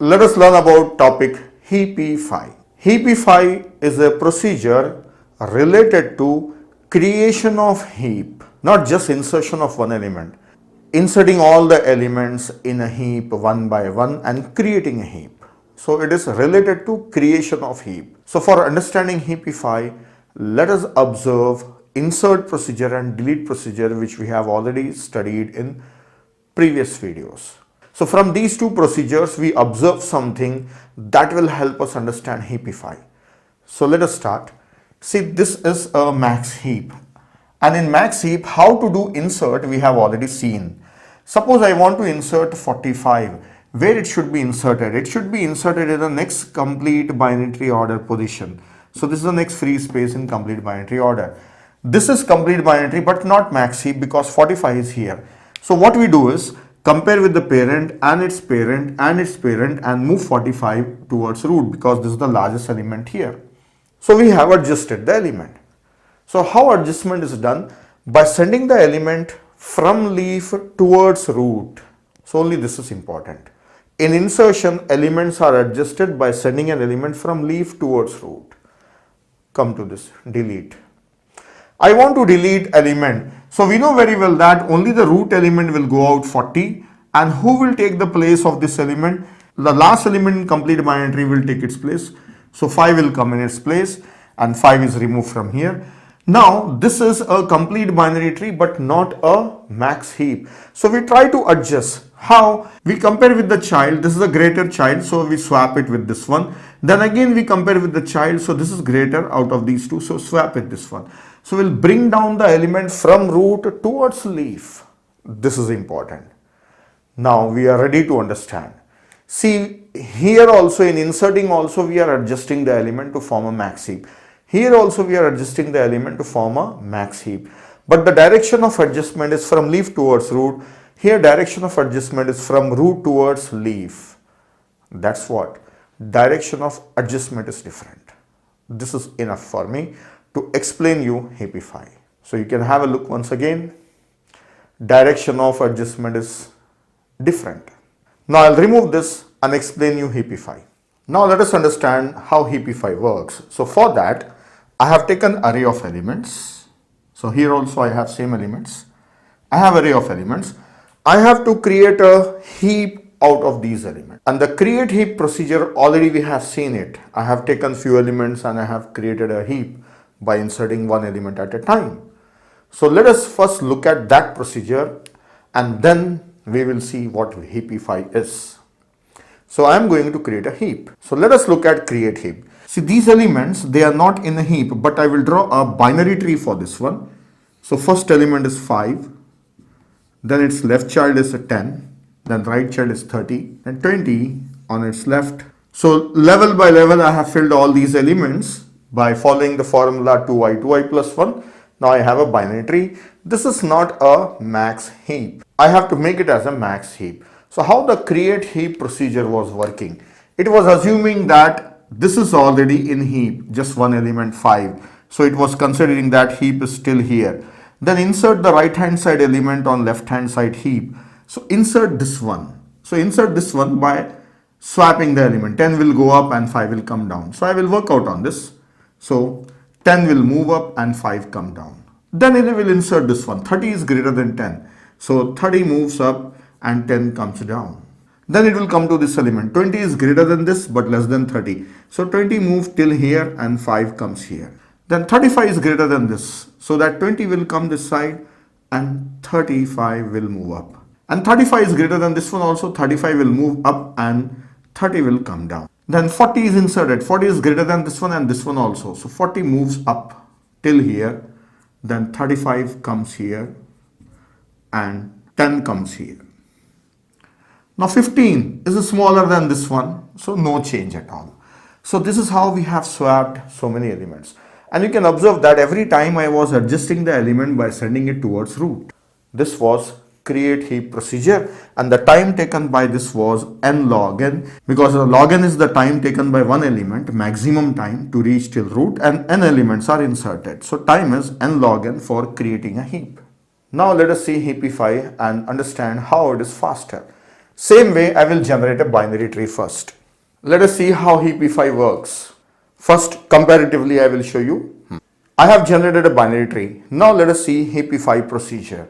Let us learn about topic heapify. Heapify is a procedure related to creation of heap, not just insertion of one element. Inserting all the elements in a heap one by one and creating a heap. So it is related to creation of heap. So for understanding heapify, let us observe insert procedure and delete procedure, which we have already studied in previous videos. So from these two procedures, we observe something that will help us understand heapify. So let us start. See, this is a max heap. And in max heap, how to do insert we have already seen. Suppose I want to insert 45. Where it should be inserted? It should be inserted in the next complete binary order position. So this is the next free space in complete binary order. This is complete binary but not max heap because 45 is here. So what we do is compare with the parent and its parent and its parent and move 45 towards root because this is the largest element here. So we have adjusted the element. So how adjustment is done? By sending the element from leaf towards root. So only this is important. In insertion, elements are adjusted by sending an element from leaf towards root. Come to this, delete. I want to delete element. So we know very well that only the root element will go out 40, and who will take the place of this element? The last element in complete binary will take its place. So 5 will come in its place and 5 is removed from here. Now this is a complete binary tree but not a max heap. So we try to adjust. How? We compare with the child. This is a greater child, so we swap it with this one. Then again we compare with the child, so this is greater out of these two, so swap with this one. So we'll bring down the element from root towards leaf. This is important. Now we are ready to understand. See, here also in inserting also we are adjusting the element to form a max heap. Here also we are adjusting the element to form a max heap. But the direction of adjustment is from leaf towards root. Here direction of adjustment is from root towards leaf. That's what. Direction of adjustment is different. This is enough for me to explain you heapify. So you can have a look once again. Direction of adjustment is different. Now I'll remove this and explain you heapify. Now let us understand how heapify works. So for that, I have taken array of elements. So here also I have same elements. I have array of elements. I have to create a heap out of these elements. And the create heap procedure, already we have seen it. I have taken few elements and I have created a heap by inserting one element at a time. So let us first look at that procedure and then we will see what heapify is. So I am going to create a heap. So let us look at create heap. See, these elements, they are not in a heap, but I will draw a binary tree for this one. So first element is 5. Then its left child is a 10, then right child is 30, and 20 on its left. So level by level I have filled all these elements by following the formula 2i plus 1. Now I have a binary tree. This is not a max heap. I have to make it as a max heap. So how the create heap procedure was working? It was assuming that this is already in heap, just one element 5. So it was considering that heap is still here. Then insert the right hand side element on left hand side heap. So insert this one. So insert this one by swapping the element. 10 will go up and 5 will come down. So I will work out on this. So 10 will move up and 5 come down. Then it will insert this one. 30 is greater than 10. So 30 moves up and 10 comes down. Then it will come to this element. 20 is greater than this but less than 30. So 20 moves till here and 5 comes here. Then 35 is greater than this. So that 20 will come this side and 35 will move up. And 35 is greater than this one also. 35 will move up and 30 will come down. Then 40 is inserted. 40 is greater than this one and this one also. So 40 moves up till here. Then 35 comes here and 10 comes here. Now 15 is smaller than this one. So no change at all. So this is how we have swapped so many elements. And you can observe that every time I was adjusting the element by sending it towards root. This was create heap procedure and the time taken by this was n log n, because log n is the time taken by one element, maximum time to reach till root, and n elements are inserted. So time is n log n for creating a heap. Now let us see heapify and understand how it is faster. Same way, I will generate a binary tree first. Let us see how heapify works. First, comparatively, I will show you. I have generated a binary tree. Now let us see heapify procedure.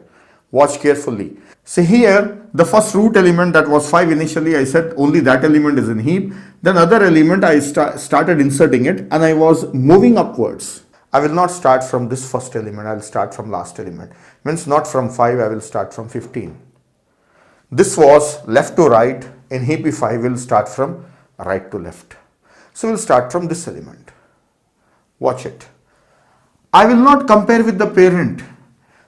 Watch carefully. See here, the first root element that was 5 initially, I said only that element is in heap. Then other element, I started inserting it and I was moving upwards. I will not start from this first element, I will start from last element. Means not from 5, I will start from 15. This was left to right. In heapify, we will start from right to left. So we will start from this element. Watch it. I will not compare with the parent.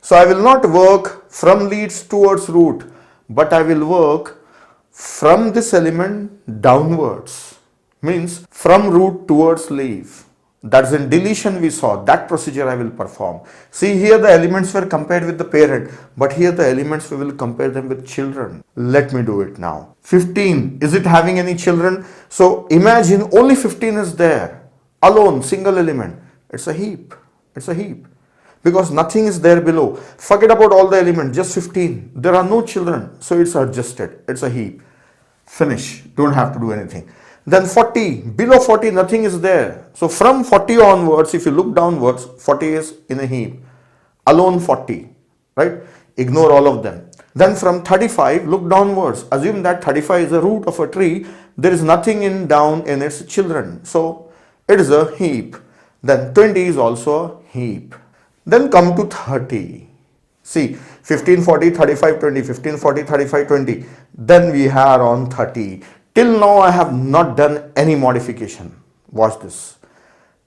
So I will not work from leads towards root, but I will work from this element downwards. Means from root towards leaf. That's in deletion we saw. That procedure I will perform. See here the elements were compared with the parent, but here the elements we will compare them with children. Let me do it now. 15, is it having any children? So imagine only 15 is there. Alone, single element. It's a heap. It's a heap. Because nothing is there below. Forget about all the elements, just 15. There are no children. So it's adjusted. It's a heap. Finish. Don't have to do anything. Then 40, below 40 nothing is there. So from 40 onwards, if you look downwards, 40 is in a heap. Alone 40, right? Ignore all of them. Then from 35, look downwards. Assume that 35 is the root of a tree. There is nothing in down in its children. So it is a heap. Then 20 is also a heap. Then come to 30. See, 15, 40, 35, 20, 15, 40, 35, 20. Then we are on 30. Till now, I have not done any modification. Watch this.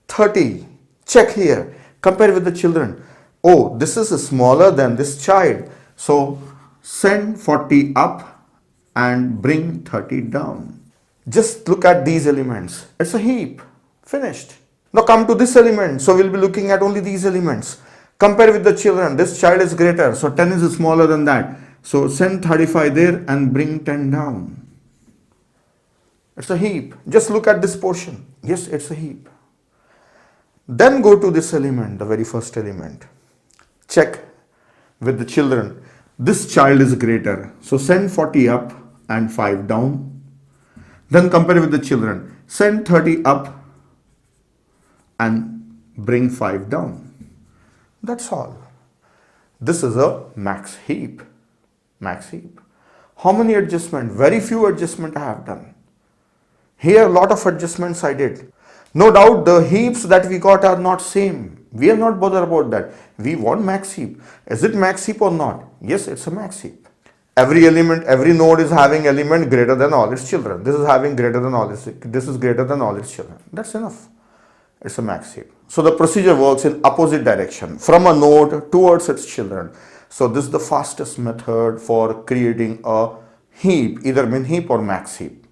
30. Check here. Compare with the children. Oh, this is smaller than this child. So, send 40 up and bring 30 down. Just look at these elements. It's a heap. Finished. Now come to this element. So, we'll be looking at only these elements. Compare with the children. This child is greater. So, 10 is smaller than that. So, send 35 there and bring 10 down. It's a heap. Just look at this portion. Yes, it's a heap. Then go to this element, the very first element. Check with the children. This child is greater. So send 40 up and 5 down. Then compare with the children. Send 30 up and bring 5 down. That's all. This is a max heap. Max heap. How many adjustments? Very few adjustments I have done. Here a lot of adjustments I did. No doubt the heaps that we got are not same. We are not bothered about that. We want max heap. Is it max heap or not? Yes, it's a max heap. Every element, every node is having element greater than all its children. This is having greater than all its, this is greater than all its children. That's enough. It's a max heap. So the procedure works in opposite direction, from a node towards its children. So this is the fastest method for creating a heap, either min heap or max heap.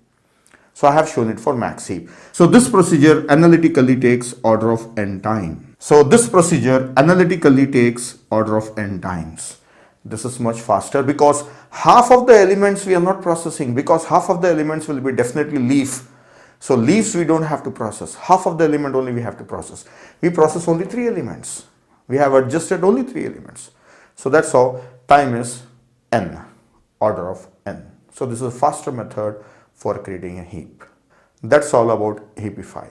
So I have shown it for max heap. So this procedure analytically takes order of n time. So this procedure analytically takes order of n times. This is much faster because half of the elements we are not processing, because half of the elements will be definitely leaf. So leaves we don't have to process. Half of the element only we have to process. We process only 3 elements. We have adjusted only 3 elements. So that's how time is n, order of n. So this is a faster method for creating a heap. That's all about heapify.